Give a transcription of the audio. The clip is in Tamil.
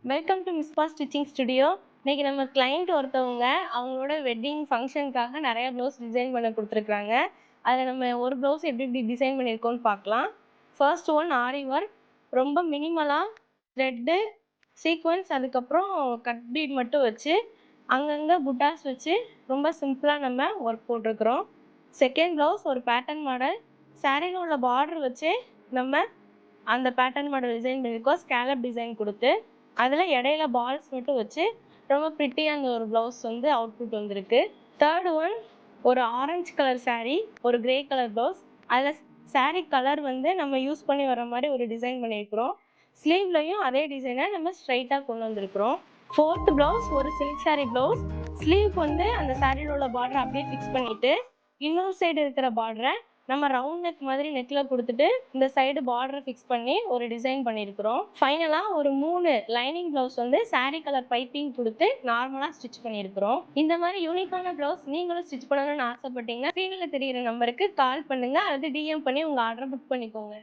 Welcome to Misba stitching studio. இன்னைக்கு நம்ம கிளைண்ட் ஒருத்தவங்க அவங்களோட வெட்டிங் ஃபங்க்ஷனுக்காக நிறைய ப்ளவுஸ் டிசைன் பண்ண கொடுத்துருக்காங்க. அதில் நம்ம ஒரு ப்ளவுஸ் எப்படி எப்படி டிசைன் பண்ணியிருக்கோம்னு பார்க்கலாம். ஃபர்ஸ்ட் ஒன் ஆரி ஒர்க், ரொம்ப மினிமலாக த்ரெட்டு, சீக்வன்ஸ், அதுக்கப்புறம் கட் பீட் மட்டும் வச்சு அங்கங்கே புட்டாஸ் வச்சு ரொம்ப சிம்பிளாக நம்ம ஒர்க் போட்டிருக்கிறோம். செகண்ட் ப்ளவுஸ் ஒரு பேட்டர்ன் மாடல், சாரியில் உள்ள பார்டர் வச்சு நம்ம அந்த பேட்டர்ன் மாடல் டிசைன் பண்ணியிருக்கோம். ஸ்கேலப் டிசைன் கொடுத்து அதில் இடையில பால்ஸ் மட்டும் வச்சு ரொம்ப ப்ரிட்டியாக அந்த ஒரு ப்ளவுஸ் வந்து அவுட்புட் வந்திருக்கு. தேர்ட் ஒன் ஒரு ஆரஞ்சு கலர் saree, ஒரு கிரே கலர் ப்ளவுஸ். அதில் saree கலர் வந்து நம்ம யூஸ் பண்ணி வர மாதிரி ஒரு டிசைன் பண்ணியிருக்கிறோம். ஸ்லீவ்லையும் அதே டிசைனை நம்ம ஸ்ட்ரைட்டாக கொண்டு வந்திருக்கிறோம். ஃபோர்த் ப்ளவுஸ் ஒரு சில்க் saree ப்ளவுஸ். ஸ்லீவ்க்கு வந்து அந்த சாரியில் உள்ள பார்டரை அப்படியே ஃபிக்ஸ் பண்ணிவிட்டு இன்னொரு சைடு இருக்கிற பார்டரை நம்ம ரவுண்ட் நெக் மாதிரி நெக்ல கொடுத்துட்டு இந்த சைடு பார்டரை ஃபிக்ஸ் பண்ணி ஒரு டிசைன் பண்ணியிருக்கிறோம். ஃபைனலாக ஒரு 3 லைனிங் ப்ளவுஸ் வந்து saree கலர் பைப்பிங் கொடுத்து நார்மலாக ஸ்டிச் பண்ணியிருக்கிறோம். இந்த மாதிரி யூனிக்கான ப்ளவுஸ் நீங்களும் ஸ்டிச் பண்ணணும்னு ஆசைப்பட்டீங்கன்னா ஸ்க்ரீனில் தெரியிற நம்பருக்கு கால் பண்ணுங்க அல்லது DM பண்ணி உங்கள் ஆர்டரை புக் பண்ணிக்கோங்க.